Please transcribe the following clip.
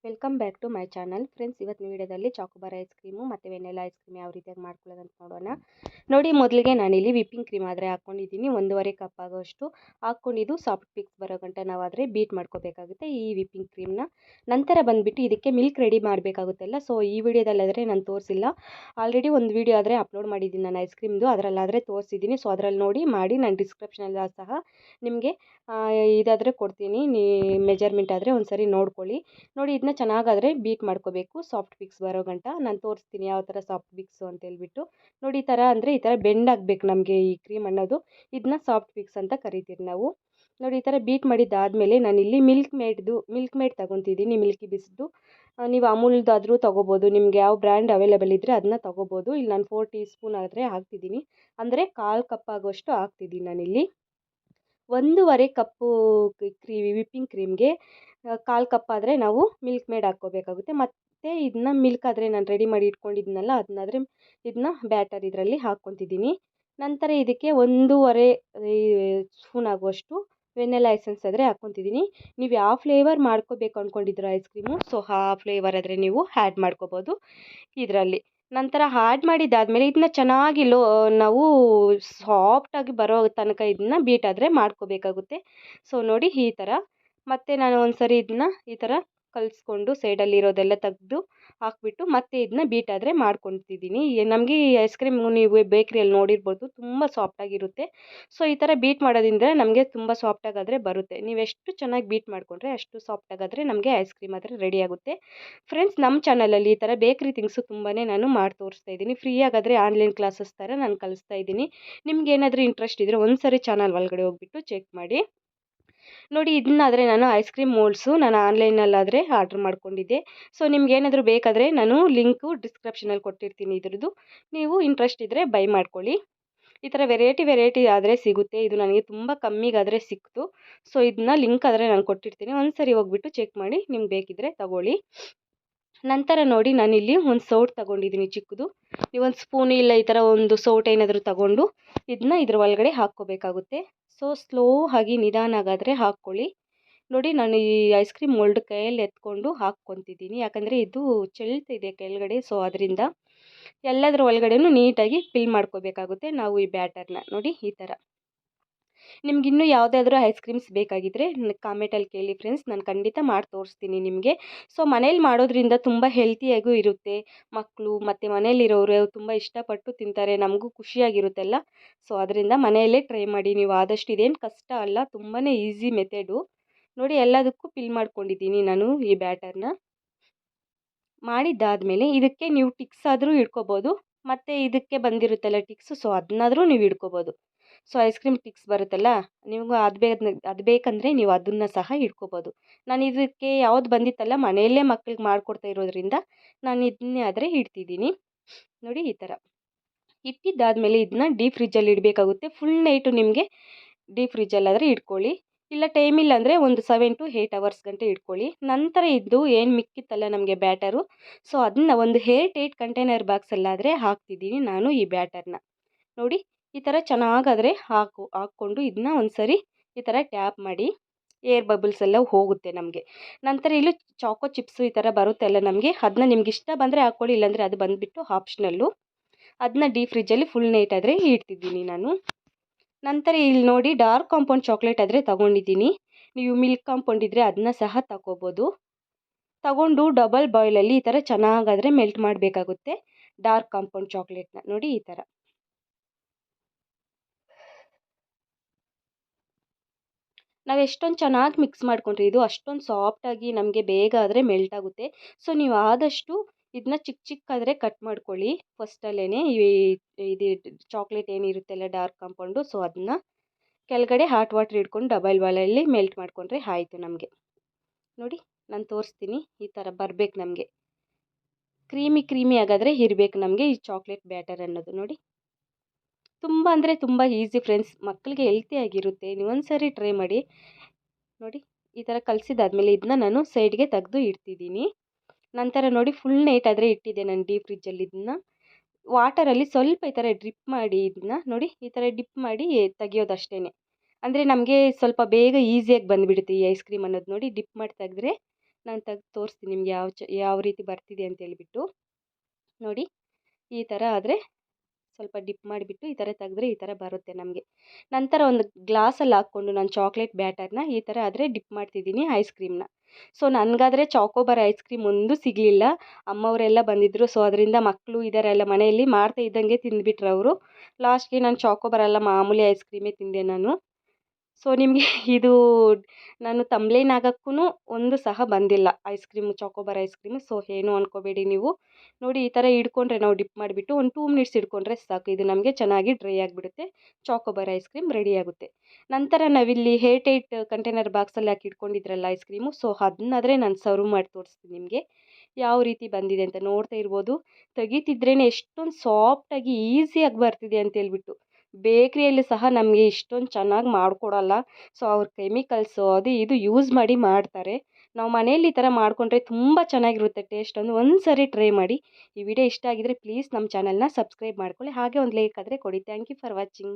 Welcome back to my channel friends. ಇವತ್ತಿನ ವಿಡಿಯೋದಲ್ಲಿ chocobar ice cream ಮತ್ತು ವೆನಿಲಾ ಐಸ್ ಕ್ರೀಮ್ ಯಾವ ರೀತಿಯಾಗಿ ಮಾಡ್ಕೊಳ್ಳೋದಂತ ನೋಡೋಣ. ನೋಡಿ, ಮೊದಲಿಗೆ ನಾನಿಲ್ಲಿ ವಿಪ್ಪಿಂಗ್ ಕ್ರೀಮ್ ಆದರೆ ಹಾಕ್ಕೊಂಡಿದ್ದೀನಿ. 1.5 ಕಪ್ ಆಗೋಷ್ಟು ಹಾಕ್ಕೊಂಡಿದ್ದು ಸಾಫ್ಟ್ ಪಿಕ್ಸ್ ಬರೋ ಗಂಟ ನಾವಾದರೆ ಬೀಟ್ ಮಾಡ್ಕೋಬೇಕಾಗುತ್ತೆ ಈ ವಿಪ್ಪಿಂಗ್ ಕ್ರೀಮ್ನ. ನಂತರ ಬಂದುಬಿಟ್ಟು ಇದಕ್ಕೆ ಮಿಲ್ಕ್ ರೆಡಿ ಮಾಡಬೇಕಾಗುತ್ತಲ್ಲ. ಸೊ ಈ ವಿಡಿಯೋದಲ್ಲಾದರೆ ನಾನು ತೋರಿಸಿಲ್ಲ, ಆಲ್ರೆಡಿ ಒಂದು ವಿಡಿಯೋ ಆದರೆ ಅಪ್ಲೋಡ್ ಮಾಡಿದ್ದೀನಿ ನಾನು ಐಸ್ ಕ್ರೀಮ್ದು, ಅದರಲ್ಲಾದರೆ ತೋರಿಸಿದ್ದೀನಿ. ಸೊ ಅದರಲ್ಲಿ ನೋಡಿ ಮಾಡಿ ನಾನು ಡಿಸ್ಕ್ರಿಪ್ಷನಲ್ಲಿ ಸಹ ನಿಮಗೆ ಇದಾದರೆ ಕೊಡ್ತೀನಿ, ಮೆಜರ್ಮೆಂಟ್ ಆದರೆ ಒಂದು ಸರಿ ನೋಡ್ಕೊಳ್ಳಿ. ನೋಡಿ, ಇದನ್ನ ಚೆನ್ನಾಗಾದರೆ ಬೀಟ್ ಮಾಡ್ಕೋಬೇಕು ಸಾಫ್ಟ್ ಪಿಕ್ಸ್ ಬರೋ ಗಂಟ. ನಾನು ತೋರಿಸ್ತೀನಿ ಯಾವ ಥರ ಸಾಫ್ಟ್ ಪಿಕ್ಸು ಅಂತ ಹೇಳ್ಬಿಟ್ಟು. ನೋಡಿ, ಈ ಥರ ಅಂದರೆ ಈ ಥರ ಬೆಂಡ್ ಆಗಬೇಕು ನಮಗೆ ಈ ಕ್ರೀಮ್ ಅನ್ನೋದು. ಇದನ್ನ ಸಾಫ್ಟ್ ಪಿಕ್ಸ್ ಅಂತ ಕರಿತೀವಿ ನಾವು. ನೋಡಿ, ಈ ಥರ ಬೀಟ್ ಮಾಡಿದ್ದಾದಮೇಲೆ ನಾನಿಲ್ಲಿ ಮಿಲ್ಕ್ ಮೇಡ್ ತೊಗೊತಿದ್ದೀನಿ. ಮಿಲ್ಕಿ ಬಿಸ್ದು ನೀವು ಅಮೂಲ್ದಾದರೂ ತೊಗೋಬೋದು, ನಿಮ್ಗೆ ಯಾವ ಬ್ರ್ಯಾಂಡ್ ಅವೈಲೇಬಲ್ ಇದ್ದರೆ ಅದನ್ನ ತೊಗೋಬೋದು. ಇಲ್ಲಿ ನಾನು 4 ಟೀ ಸ್ಪೂನ್ ಆದರೆ ಹಾಕ್ತಿದ್ದೀನಿ, ಅಂದರೆ 1/4 ಕಪ್ ಆಗೋಷ್ಟು ಹಾಕ್ತಿದ್ದೀನಿ ನಾನಿಲ್ಲಿ. 1.5 ಕಪ್ಪು ವಿಪ್ಪಿಂಗ್ ಕ್ರೀಮ್ಗೆ 1/4 ಕಪ್ ಆದರೆ ನಾವು ಮಿಲ್ಕ್ ಮೇಡ್ ಹಾಕ್ಕೋಬೇಕಾಗುತ್ತೆ. ಮತ್ತು ಇದನ್ನ ಮಿಲ್ಕ್ ಆದರೆ ನಾನು ರೆಡಿ ಮಾಡಿ ಇಟ್ಕೊಂಡಿದ್ದೀನಲ್ಲ, ಅದನ್ನಾದರೆ ಇದನ್ನ ಬ್ಯಾಟರ್ ಇದರಲ್ಲಿ ಹಾಕ್ಕೊತಿದ್ದೀನಿ. ನಂತರ ಇದಕ್ಕೆ 1.5 ಸ್ಪೂನ್ ಆಗುವಷ್ಟು ವೆನಿಲಾ ಎಸೆನ್ಸ್ ಆದರೆ ಹಾಕ್ಕೊತಿದ್ದೀನಿ. ನೀವು ಯಾವ ಫ್ಲೇವರ್ ಮಾಡ್ಕೋಬೇಕು ಅಂದ್ಕೊಂಡಿದ್ದೀರೋ ಐಸ್ ಕ್ರೀಮು, ಸೊ ಆ ಫ್ಲೇವರ್ ಆದರೆ ನೀವು ಆ್ಯಡ್ ಮಾಡ್ಕೋಬೋದು ಇದರಲ್ಲಿ. ನಂತರ ಆ್ಯಡ್ ಮಾಡಿದ್ದಾದಮೇಲೆ ಇದನ್ನ ಚೆನ್ನಾಗಿ ನಾವು ಸಾಫ್ಟಾಗಿ ಬರೋ ತನಕ ಇದನ್ನ ಬೀಟ್ ಆದರೆ ಮಾಡ್ಕೋಬೇಕಾಗುತ್ತೆ. ಸೊ ನೋಡಿ ಈ ಥರ. ಮತ್ತು ನಾನು ಒಂದು ಸರಿ ಇದನ್ನ ಈ ಥರ ಕಲಿಸ್ಕೊಂಡು ಸೈಡಲ್ಲಿರೋದೆಲ್ಲ ತೆಗೆದು ಹಾಕ್ಬಿಟ್ಟು ಮತ್ತೆ ಇದನ್ನ ಬೀಟ್ ಆದರೆ ಮಾಡ್ಕೊತಿದ್ದೀನಿ. ನಮಗೆ ಈ ಐಸ್ ಕ್ರೀಮ್ ನೀವು ಬೇಕ್ರಿಯಲ್ಲಿ ನೋಡಿರ್ಬೋದು, ತುಂಬ ಸಾಫ್ಟಾಗಿರುತ್ತೆ. ಸೊ ಈ ಥರ ಬೀಟ್ ಮಾಡೋದ್ರಿಂದ ನಮಗೆ ತುಂಬ ಸಾಫ್ಟಾಗಾದರೆ ಬರುತ್ತೆ. ನೀವು ಎಷ್ಟು ಚೆನ್ನಾಗಿ ಬೀಟ್ ಮಾಡಿಕೊಂಡ್ರೆ ಅಷ್ಟು ಸಾಫ್ಟಾಗಾದರೆ ನಮಗೆ ಐಸ್ ಕ್ರೀಮ್ ಆದರೆ ರೆಡಿ ಆಗುತ್ತೆ. ಫ್ರೆಂಡ್ಸ್, ನಮ್ಮ ಚಾನಲಲ್ಲಿ ಈ ಥರ ಬೇಕ್ರಿ ಥಿಂಗ್ಸು ತುಂಬಾ ನಾನು ಮಾಡಿ ತೋರಿಸ್ತಾ ಇದ್ದೀನಿ. ಫ್ರೀಯಾಗಾದರೆ ಆನ್ಲೈನ್ ಕ್ಲಾಸಸ್ ಥರ ನಾನು ಕಲಿಸ್ತಾ ಇದ್ದೀನಿ. ನಿಮ್ಗೆ ಏನಾದರೂ ಇಂಟ್ರೆಸ್ಟ್ ಇದ್ದರೆ ಒಂದು ಸರಿ ಚಾನಲ್ ಒಳಗಡೆ ಹೋಗ್ಬಿಟ್ಟು ಚೆಕ್ ಮಾಡಿ. ನೋಡಿ, ಇದನ್ನಾದರೆ ನಾನು ಐಸ್ ಕ್ರೀಮ್ ಮೋಲ್ಡ್ಸು ನಾನು ಆನ್ಲೈನಲ್ಲಾದರೆ ಆರ್ಡ್ರ್ ಮಾಡ್ಕೊಂಡಿದ್ದೆ. ಸೊ ನಿಮ್ಗೆ ಏನಾದರೂ ಬೇಕಾದರೆ ನಾನು ಲಿಂಕು ಡಿಸ್ಕ್ರಿಪ್ಷನಲ್ಲಿ ಕೊಟ್ಟಿರ್ತೀನಿ ಇದ್ರದ್ದು, ನೀವು ಇಂಟ್ರೆಸ್ಟ್ ಇದ್ದರೆ ಬೈ ಮಾಡ್ಕೊಳ್ಳಿ. ಈ ಥರ ವೆರೈಟಿ ಆದರೆ ಸಿಗುತ್ತೆ. ಇದು ನನಗೆ ತುಂಬ ಕಮ್ಮಿಗಾದರೆ ಸಿಕ್ತು. ಸೊ ಇದನ್ನ ಲಿಂಕ್ ಆದರೆ ನಾನು ಕೊಟ್ಟಿರ್ತೀನಿ, ಒಂದು ಸರಿ ಹೋಗ್ಬಿಟ್ಟು ಚೆಕ್ ಮಾಡಿ, ನಿಮ್ಗೆ ಬೇಕಿದ್ದರೆ ತಗೊಳ್ಳಿ. ನಂತರ ನೋಡಿ, ನಾನಿಲ್ಲಿ ಒಂದು ಸೌಟ್ ತೊಗೊಂಡಿದ್ದೀನಿ ಚಿಕ್ಕದು. ನೀವೊಂದು ಸ್ಪೂನ್ ಇಲ್ಲ ಈ ಥರ ಒಂದು ಸೌಟ್ ಏನಾದರೂ ತಗೊಂಡು ಇದನ್ನ ಇದ್ರ ಒಳಗಡೆ ಹಾಕ್ಕೋಬೇಕಾಗುತ್ತೆ. ಸೊ ಸ್ಲೋ ಆಗಿ ನಿಧಾನಾಗಾದರೆ ಹಾಕ್ಕೊಳ್ಳಿ. ನೋಡಿ, ನಾನು ಈ ಐಸ್ ಕ್ರೀಮ್ ಮೋಲ್ಡ್ ಕೈಯಲ್ಲಿ ಎತ್ಕೊಂಡು ಹಾಕ್ಕೊತಿದ್ದೀನಿ, ಯಾಕಂದರೆ ಇದು ಚೆಲ್ತಿದೆ ಕೆಳಗಡೆ. ಸೊ ಅದರಿಂದ ಎಲ್ಲದರ ಒಳಗಡೆನೂ ನೀಟಾಗಿ ಫಿಲ್ ಮಾಡ್ಕೋಬೇಕಾಗುತ್ತೆ ನಾವು ಈ ಬ್ಯಾಟರ್ನ. ನೋಡಿ ಈ ಥರ. ನಿಮ್ಗಿನ್ನೂ ಯಾವುದಾದ್ರೂ ಐಸ್ ಕ್ರೀಮ್ಸ್ ಬೇಕಾಗಿದ್ದರೆ ಕಾಮೆಂಟಲ್ಲಿ ಕೇಳಿ ಫ್ರೆಂಡ್ಸ್, ನಾನು ಖಂಡಿತ ಮಾಡಿ ತೋರಿಸ್ತೀನಿ ನಿಮಗೆ. ಸೊ ಮನೇಲಿ ಮಾಡೋದ್ರಿಂದ ತುಂಬ ಹೆಲ್ತಿಯಾಗೂ ಇರುತ್ತೆ. ಮಕ್ಕಳು ಮತ್ತು ಮನೇಲಿರೋರು ತುಂಬ ಇಷ್ಟಪಟ್ಟು ತಿಂತಾರೆ, ನಮಗೂ ಖುಷಿಯಾಗಿರುತ್ತಲ್ಲ. ಸೊ ಅದರಿಂದ ಮನೆಯಲ್ಲೇ ಟ್ರೈ ಮಾಡಿ ನೀವು ಆದಷ್ಟು. ಇದೇನು ಕಷ್ಟ ಅಲ್ಲ, ತುಂಬಾ ಈಸಿ ಮೆಥಡು. ನೋಡಿ, ಎಲ್ಲದಕ್ಕೂ ಫಿಲ್ ಮಾಡ್ಕೊಂಡಿದ್ದೀನಿ ನಾನು ಈ ಬ್ಯಾಟರ್ನ. ಮಾಡಿದ್ದಾದಮೇಲೆ ಇದಕ್ಕೆ ನೀವು ಟಿಕ್ಸ್ ಆದರೂ ಇಟ್ಕೋಬೋದು, ಮತ್ತು ಇದಕ್ಕೆ ಬಂದಿರುತ್ತಲ್ಲ ಟಿಕ್ಸು, ಸೊ ಅದನ್ನಾದರೂ ನೀವು ಇಟ್ಕೋಬೋದು. ಸೊ ಐಸ್ ಕ್ರೀಮ್ ಟಿಕ್ಸ್ ಬರುತ್ತಲ್ಲ, ನಿಮಗೂ ಅದು ಬೇಕಂದರೆ ನೀವು ಅದನ್ನು ಸಹ ಇಟ್ಕೋಬೋದು. ನಾನು ಇದಕ್ಕೆ ಯಾವ್ದು ಬಂದಿತ್ತಲ್ಲ ಮನೆಯಲ್ಲೇ ಮಕ್ಳಿಗೆ ಮಾಡಿಕೊಡ್ತಾ ಇರೋದ್ರಿಂದ ನಾನು ಇದನ್ನೇ ಆದರೆ ಇಡ್ತಿದ್ದೀನಿ. ನೋಡಿ ಈ ಥರ ಇಟ್ಟಿದ್ದಾದಮೇಲೆ ಇದನ್ನ ಡೀಪ್ ಫ್ರಿಜ್ಜಲ್ಲಿ ಇಡಬೇಕಾಗುತ್ತೆ. ಫುಲ್ ನೈಟು ನಿಮಗೆ ಡೀಪ್ ಫ್ರಿಜ್ಜಲ್ಲಾದರೆ ಇಟ್ಕೊಳ್ಳಿ, ಇಲ್ಲ ಟೈಮ್ ಇಲ್ಲ ಅಂದರೆ ಒಂದು 7 to 8 ಅವರ್ಸ್ ಗಂಟೆ ಇಟ್ಕೊಳ್ಳಿ. ನಂತರ ಇದು ಏನು ಮಿಕ್ಕಿತ್ತಲ್ಲ ನಮಗೆ ಬ್ಯಾಟರು, ಸೊ ಅದನ್ನ ಒಂದು ಏರ್ ಕಂಟೈನರ್ ಬಾಕ್ಸಲ್ಲಾದರೆ ಹಾಕ್ತಿದ್ದೀನಿ ನಾನು ಈ ಬ್ಯಾಟರ್ನ. ನೋಡಿ, ಈ ಥರ ಚೆನ್ನಾಗಾದರೆ ಹಾಕ್ಕೊಂಡು ಇದನ್ನ ಒಂದು ಸರಿ ಈ ಥರ ಟ್ಯಾಪ್ ಮಾಡಿ, ಏರ್ ಬಬಲ್ಸ್ ಎಲ್ಲ ಹೋಗುತ್ತೆ ನಮಗೆ. ನಂತರ ಇಲ್ಲಿ ಚಾಕೋ ಚಿಪ್ಸು ಈ ಥರ ಬರುತ್ತಲ್ಲ ನಮಗೆ, ಅದನ್ನ ನಿಮ್ಗೆ ಇಷ್ಟ ಬಂದರೆ ಹಾಕ್ಕೊಳ್ಳಿ, ಇಲ್ಲಾಂದರೆ ಅದು ಬಂದುಬಿಟ್ಟು ಆಪ್ಷನಲ್ಲು. ಅದನ್ನ ಡೀಪ್ ಫ್ರಿಜ್ಜಲ್ಲಿ ಫುಲ್ ನೈಟ್ ಆದರೆ ಇಡ್ತಿದ್ದೀನಿ ನಾನು. ನಂತರ ಇಲ್ಲಿ ನೋಡಿ, ಡಾರ್ಕ್ ಕಾಂಪೌಂಡ್ ಚಾಕ್ಲೇಟ್ ಆದರೆ ತೊಗೊಂಡಿದ್ದೀನಿ. ನೀವು ಮಿಲ್ಕ್ ಕಾಂಪೌಂಡ್ ಇದ್ದರೆ ಅದನ್ನ ಸಹ ತಗೋಬೋದು. ತಗೊಂಡು ಡಬಲ್ ಬಾಯ್ಲಲ್ಲಿ ಈ ಥರ ಚೆನ್ನಾಗಾದರೆ ಮೆಲ್ಟ್ ಮಾಡಬೇಕಾಗುತ್ತೆ ಡಾರ್ಕ್ ಕಾಂಪೌಂಡ್ ಚಾಕ್ಲೇಟ್ನ. ನೋಡಿ ಈ ಥರ. ನಾವು ಎಷ್ಟೊಂದು ಚೆನ್ನಾಗಿ ಮಿಕ್ಸ್ ಮಾಡ್ಕೊಂಡ್ರೆ ಇದು ಅಷ್ಟೊಂದು ಸಾಫ್ಟಾಗಿ ನಮಗೆ ಬೇಗ ಆದರೆ ಮೆಲ್ಟ್ ಆಗುತ್ತೆ. ಸೊ ನೀವು ಆದಷ್ಟು ಇದನ್ನ ಚಿಕ್ಕದಾದರೆ ಕಟ್ ಮಾಡ್ಕೊಳ್ಳಿ ಫಸ್ಟಲ್ಲೇ. ಇದು ಚಾಕ್ಲೇಟ್ ಏನಿರುತ್ತಲ್ಲ ಡಾರ್ಕ್ ಕಾಂಪೌಂಡು, ಸೊ ಅದನ್ನ ಕೆಳಗಡೆ ಹಾಟ್ ವಾಟ್ರ್ ಇಟ್ಕೊಂಡು ಡಬಲ್ ಬಾಯ್ಲಲ್ಲಿ ಮೆಲ್ಟ್ ಮಾಡಿಕೊಂಡ್ರೆ ಆಯಿತು ನಮಗೆ. ನೋಡಿ, ನಾನು ತೋರಿಸ್ತೀನಿ, ಈ ಥರ ಬರಬೇಕು ನಮಗೆ. ಕ್ರೀಮಿ ಆಗಾದರೆ ಇರಬೇಕು ನಮಗೆ ಈ ಚಾಕ್ಲೇಟ್ ಬ್ಯಾಟರ್ ಅನ್ನೋದು. ನೋಡಿ, ತುಂಬ ಅಂದರೆ ತುಂಬ ಈಸಿ ಫ್ರೆಂಡ್ಸ್, ಮಕ್ಕಳಿಗೆ ಹೆಲ್ತಿಯಾಗಿರುತ್ತೆ. ನೀವೊಂದು ಸರಿ ಟ್ರೈ ಮಾಡಿ. ನೋಡಿ, ಈ ಥರ ಕಲಸಿದಾದ್ಮೇಲೆ ಇದನ್ನ ನಾನು ಸೈಡ್ಗೆ ತೆಗೆದು ಇಡ್ತಿದ್ದೀನಿ. ನಂತರ ನೋಡಿ, ಫುಲ್ ನೈಟ್ ಆದರೆ ಇಟ್ಟಿದ್ದೆ ನಾನು ಡೀಪ್ ಫ್ರಿಜ್ಜಲ್ಲಿ. ಇದನ್ನ ವಾಟರಲ್ಲಿ ಸ್ವಲ್ಪ ಈ ಥರ ಡ್ರಿಪ್ ಮಾಡಿ, ಇದನ್ನ ನೋಡಿ ಈ ಥರ ಡಿಪ್ ಮಾಡಿ ತೆಗಿಯೋದು ಅಂದರೆ ನಮಗೆ ಸ್ವಲ್ಪ ಬೇಗ ಈಸಿಯಾಗಿ ಬಂದುಬಿಡುತ್ತೆ ಈ ಐಸ್ ಕ್ರೀಮ್ ಅನ್ನೋದು. ನೋಡಿ, ಡಿಪ್ ಮಾಡಿ ತೆಗೆದ್ರೆ ನಾನು ತೆಗ್ದು ತೋರಿಸ್ತೀನಿ ನಿಮ್ಗೆ ಯಾವ ರೀತಿ ಬರ್ತಿದೆ ಅಂತ ಹೇಳ್ಬಿಟ್ಟು. ನೋಡಿ ಈ ಥರ ಆದರೆ ಸ್ವಲ್ಪ ಡಿಪ್ ಮಾಡಿಬಿಟ್ಟು ಈ ಥರ ತೆಗೆದ್ರೆ ಈ ಥರ ಬರುತ್ತೆ ನಮಗೆ. ನಂತರ ಒಂದು ಗ್ಲಾಸಲ್ಲಿ ಹಾಕ್ಕೊಂಡು ನಾನು ಚಾಕ್ಲೇಟ್ ಬ್ಯಾಟರ್ನ ಈ ಥರ ಆದರೆ ಡಿಪ್ ಮಾಡ್ತಿದ್ದೀನಿ ಐಸ್ ಕ್ರೀಮ್ನ. ಸೊ ನನಗಾದರೆ ಚಾಕೋಬಾರ್ ಐಸ್ ಕ್ರೀಮ್ ಒಂದು ಸಿಗಲಿಲ್ಲ. ಅಮ್ಮವರೆಲ್ಲ ಬಂದಿದ್ದರು. ಸೊ ಅದರಿಂದ ಮಕ್ಕಳು ಇದ್ದಾರೆಲ್ಲ ಮನೆಯಲ್ಲಿ ಮಾಡ್ತಾ ಇದ್ದಂಗೆ ತಿಂದುಬಿಟ್ರು ಅವರು. ಲಾಸ್ಟ್ಗೆ ನಾನು ಚಾಕೋಬಾರ್ ಅಲ್ಲ ಮಾಮೂಲಿ ಐಸ್ ಕ್ರೀಮೇ ತಿಂದೆ ನಾನು. ಸೊ ನಿಮಗೆ ಇದು ನಾನು ತಂಬ್ಲೈನ್ ಆಗೋಕ್ಕೂ ಒಂದು ಸಹ ಬಂದಿಲ್ಲ ice cream, chocobar ice cream. So ಏನು ಅಂದ್ಕೋಬೇಡಿ ನೀವು. ನೋಡಿ ಈ ಥರ ಹಿಡ್ಕೊಂಡ್ರೆ ನಾವು ಡಿಪ್ ಮಾಡಿಬಿಟ್ಟು ಒಂದು 2 ಮಿನಿಟ್ಸ್ ಹಿಡ್ಕೊಂಡ್ರೆ ಸಾಕು. ಇದು ನಮಗೆ ಚೆನ್ನಾಗಿ ಡ್ರೈ ಆಗಿಬಿಡುತ್ತೆ. ಚಾಕೋಬಾರ್ ಐಸ್ ಕ್ರೀಮ್ ರೆಡಿ ಆಗುತ್ತೆ. ನಂತರ ನಾವಿಲ್ಲಿ ಏರ್ ಟೈಟ್ ಕಂಟೈನರ್ ಬಾಕ್ಸಲ್ಲಿ ಹಾಕಿ ಇಟ್ಕೊಂಡಿದ್ರಲ್ಲ ಐಸ್ ಕ್ರೀಮು, ಸೊ ಅದನ್ನಾದರೆ ನಾನು ಸರ್ವ್ ಮಾಡಿ ತೋರಿಸ್ತೀನಿ ನಿಮಗೆ ಯಾವ ರೀತಿ ಬಂದಿದೆ ಅಂತ. ನೋಡ್ತಾ ಇರ್ಬೋದು, ತೆಗಿತಿದ್ರೇ ಎಷ್ಟೊಂದು ಸಾಫ್ಟಾಗಿ ಈಸಿಯಾಗಿ ಬರ್ತಿದೆ ಅಂತೇಳ್ಬಿಟ್ಟು. ಬೇಕ್ರಿಯಲ್ಲಿ ಸಹ ನಮಗೆ ಇಷ್ಟೊಂದು ಚೆನ್ನಾಗಿ ಮಾಡಿಕೊಡಲ್ಲ. ಸೊ ಅವ್ರು ಕೆಮಿಕಲ್ಸು ಅದು ಇದು ಯೂಸ್ ಮಾಡಿ ಮಾಡ್ತಾರೆ. ನಾವು ಮನೆಯಲ್ಲಿ ಈ ಥರ ಮಾಡಿಕೊಂಡ್ರೆ ತುಂಬ ಚೆನ್ನಾಗಿರುತ್ತೆ ಟೇಸ್ಟ್. ಒಂದು ಸರಿ ಟ್ರೈ ಮಾಡಿ. ಈ ವಿಡಿಯೋ ಇಷ್ಟ ಆಗಿದರೆ ಪ್ಲೀಸ್ ನಮ್ಮ ಚಾನಲ್ನ ಸಬ್ಸ್ಕ್ರೈಬ್ ಮಾಡ್ಕೊಳ್ಳಿ. ಹಾಗೆ ಒಂದು ಲೈಕ್ ಆದರೆ ಕೊಡಿ. Thank you for watching.